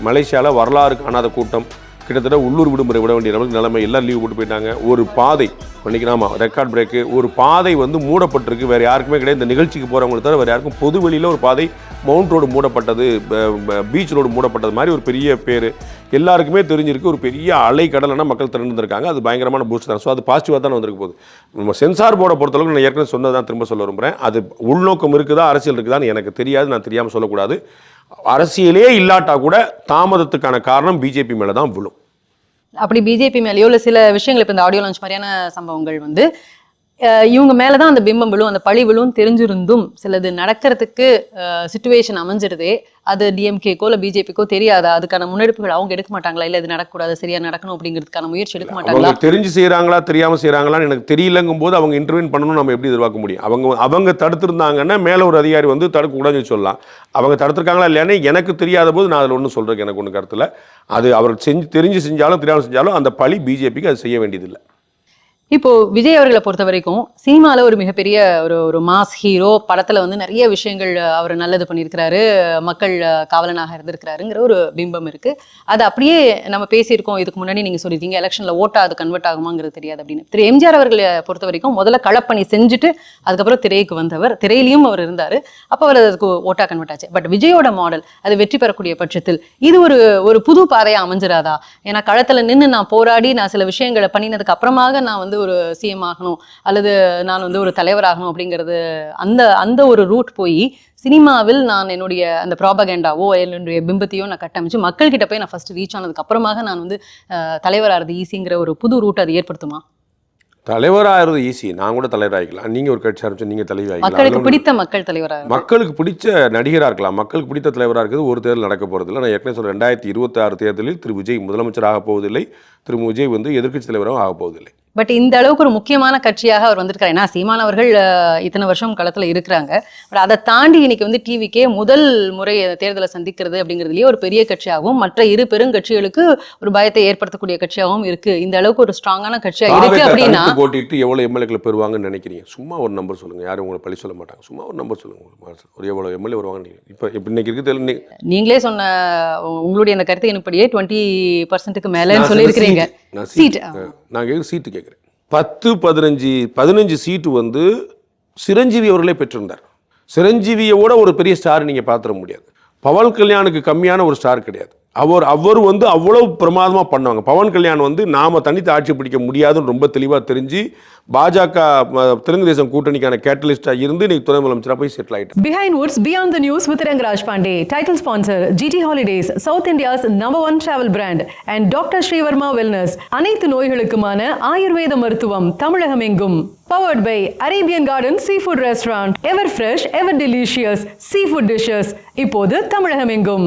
மலேசியாவில் வரலாறு காணாத கூட்டம், கிட்டத்தட்ட உள்ளூர் விடுமுறை விட வேண்டிய நமக்கு நிலைமை, எல்லாம் லீவ் போட்டு போயிட்டாங்க. ஒரு பாதை பண்ணிக்கலாமா, ரெக்கார்ட் பிரேக்கு, ஒரு பாதை வந்து மூடப்பட்டிருக்கு, வேறு யாருக்குமே கிடையாது. இந்த நிகழ்ச்சிக்கு போகிறவங்களை தவிர வேறு யாருக்கும் பொது வெளியில் ஒரு பாதை, மவுண்ட் ரோடு மூடப்பட்டது, பீச் ரோடு மூடப்பட்டது மாதிரி ஒரு பெரிய பேர் எல்லாருக்குமே தெரிஞ்சிருக்கு. ஒரு பெரிய அலை கடலைனா மக்கள் திறந்துருக்காங்க. அது பயங்கரமான பூஸ்ட் தான். ஸோ அது பாசிட்டிவாக தானே வந்திருக்கு போகுது. நம்ம சென்சார் போர்டை பொறுத்தளவுக்கு நான் ஏற்கனவே சொன்னதான் திரும்ப சொல்ல விரும்புகிறேன். அது உள்நோக்கம் இருக்குதா, அரசியல் இருக்குதான்னு எனக்கு தெரியாது, நான் தெரியாமல் சொல்லக்கூடாது. அரசியலே இல்லாட்டா கூட தாமதத்துக்கான காரணம் பிஜேபி மேலே தான் விழும். அப்படி பிஜேபி மேலேயோ இல்லை சில விஷயங்கள் இப்போ இந்த ஆடியோ லான்ச் மாதிரியான சம்பவங்கள் வந்து இவங்க மேலே தான் அந்த பிம்பம் விழும், அந்த பழி விழும் தெரிஞ்சிருந்தும் சிலது நடக்கிறதுக்கு சிச்சுவேஷன் அமைஞ்சிருதே, அது டிஎம்கேக்கோ இல்லை பிஜேபிக்கோ தெரியாதா? அதுக்கான முன்னெடுப்புகள் அவங்க எடுக்க மாட்டாங்களா? இல்லை இது நடக்கக்கூடாது, சரியா நடக்கணும் அப்படிங்கிறதுக்கான முயற்சி எடுக்க மாட்டாங்களா? தெரிஞ்சு செய்கிறாங்களா தெரியாமல் செய்கிறாங்களான்னு எனக்கு தெரியலங்கும் போது அவங்க இன்டர்வியூன் பண்ணணும், நம்ம எப்படி எதிர்பார்க்க முடியும்? அவங்க தடுத்திருந்தாங்கன்னா மேலே ஒரு அதிகாரி வந்து தடுக்கக்கூடாதுன்னு சொல்லலாம். அவங்க தடுத்துருக்காங்களா இல்லையானே எனக்கு தெரியாத போது நான் அதில் ஒன்றும் சொல்கிறேன், எனக்கு ஒன்றும் கருத்தில். அது அவர் தெரிஞ்சு செஞ்சாலும் தெரியாமல் செஞ்சாலும் அந்த பழி பிஜேபிக்கு அது செய்ய வேண்டியதில்லை. இப்போ விஜய் அவர்களை பொறுத்த வரைக்கும் சினிமாவில் ஒரு மிகப்பெரிய ஒரு மாஸ் ஹீரோ, படத்தில் வந்து நிறைய விஷயங்கள் அவர் நல்லது பண்ணியிருக்கிறாரு, மக்கள் காவலனாக இருந்திருக்கிறாருங்கிற ஒரு பிம்பம் இருக்கு. அது அப்படியே நம்ம பேசியிருக்கோம். இதுக்கு முன்னாடி நீங்கள் சொல்லியிருக்கீங்க எலெக்ஷனில் ஓட்டா அது கன்வெர்ட் ஆகுமாங்கிறது தெரியாது அப்படின்னு. திரு எம்ஜிஆர் அவர்களை பொறுத்த வரைக்கும் முதல்ல களப்பணி செஞ்சுட்டு அதுக்கப்புறம் திரைக்கு வந்தவர், திரையிலையும் அவர் இருந்தார், அப்போ அவர் அதுக்கு ஓட்டா கன்வெர்ட் ஆச்சு. பட் விஜயோட மாடல் அது வெற்றி பெறக்கூடிய பட்சத்தில் இது ஒரு புது பாதையாக அமைஞ்சிடாதா? ஏன்னா களத்தில் நின்று நான் போராடி நான் சில விஷயங்களை பண்ணினதுக்கு அப்புறமாக நான் வந்து ஒரு சிஎம் ஆகணும் அல்லது நான் வந்து ஒரு தலைவராகணும் அப்படிங்கிறது அந்த ஒரு ரூட் போய் சினிமாவில் நான் என்னுடைய அந்த ப்ராபகேண்டாவோ என்னுடைய பிம்பத்தையோ நான் கட்டமைச்சு மக்கள் கிட்ட போய் நான் ஃபர்ஸ்ட் ரீச் ஆனதுக்கு அப்புறமாக நான் வந்து தலைவராகிறது ஈஸிங்கிற ஒரு புது ரூட் அது ஏற்படுத்துமா? தலைவராகிறது ஈஸி, நான் கூட தலைவராகிக்கலாம். நீங்கள் ஒரு கட்சி ஆரம்பிச்சு நீங்கள் தலைவராகிக்கலாம். மக்களுக்கு பிடித்த மக்கள் தலைவராக, மக்களுக்கு பிடிச்ச நடிகராக இருக்கலாம். மக்களுக்கு பிடித்த தலைவராக இருக்கிறது ஒரு தேர்தல் நடக்க போகிறதில்லை. நான் ஏற்கனவே சொல்கிறேன், 2026 தேர்தலில் திரு விஜய் முதலமைச்சர் ஆக போவதில்லை, திரு விஜய் வந்து எதிர்க்கட்சி தலைவராகவும் ஆக போவதில்லை. பட் இந்த அளவுக்கு ஒரு முக்கியமான கட்சியாக அவர் வந்திருக்காரு. ஏன்னா சீமான் அவர்கள் இத்தனை வருஷம் களத்தில் இருக்கிறாங்க. பட் அதை தாண்டி இன்னைக்கு வந்து டிவிக்கே முதல் முறை தேர்தலை சந்திக்கிறது அப்படிங்கிறதுலேயே ஒரு பெரிய கட்சியாகவும் மற்ற இரு பெருங்கட்சிகளுக்கு ஒரு பயத்தை ஏற்படுத்தக்கூடிய கட்சியாகவும் இருக்கு. இந்த அளவுக்கு ஒரு ஸ்ட்ராங்கான கட்சியாக இருக்கு அப்படின்னா போட்டிட்டு எவ்வளோ எம்எல்ஏக்களை பெறுவாங்கன்னு நினைக்கிறீங்க? சும்மா ஒரு நம்பர் சொல்லுங்க, யாரும் உங்களை பழி சொல்ல மாட்டாங்க. சும்மா ஒரு நம்பர் சொல்லுங்க, ஒரு எவ்வளோ எம்எல்ஏ வருவாங்க? இப்போ இன்னைக்கு இருக்குது. நீங்களே சொன்ன உங்களுடைய அந்த கருத்து என்படியே 20% மேலேன்னு சொல்லியிருக்கிறீங்க. சீட் நான் சீட்டு கேட்குறேன். 10-15 சீட்டு வந்து சிரஞ்சீவி அவர்களே பெற்றிருந்தார். சிரஞ்சீவியோட ஒரு பெரிய ஸ்டார் நீங்கள் பார்த்துட முடியாது. பவன் கல்யாணுக்கு கம்மியான ஒரு ஸ்டார் கிடையாது. அவர் வந்து அவ்வளவு பிரமாதமாக பண்ணுவாங்க. பவன் கல்யாண் வந்து நாம தனித்து ஆட்சி பிடிக்க முடியாதுன்னு ரொம்ப தெளிவாக தெரிஞ்சு பாஜக தெலுங்கு தேசம் கூட்டணிக்கான கேட்டலிஸ்டாக இருந்து இன்னைக்கு துணை முதலமைச்சராக போய் செட்டில் ஆகிட்டார். Behind Woods Beyond the News with Rangaraaj Pandey, title sponsor GT Holidays, South India's #1 travel brand, and Dr. Srivarma Wellness, அனைத்து நோய்களுக்குமான ஆயுர்வேத மருத்துவம் தமிழகம் எங்கும். Powered by Arabian Garden Seafood Restaurant, ever fresh, ever delicious seafood dishes, இப்போது தமிழகம் எங்கும்.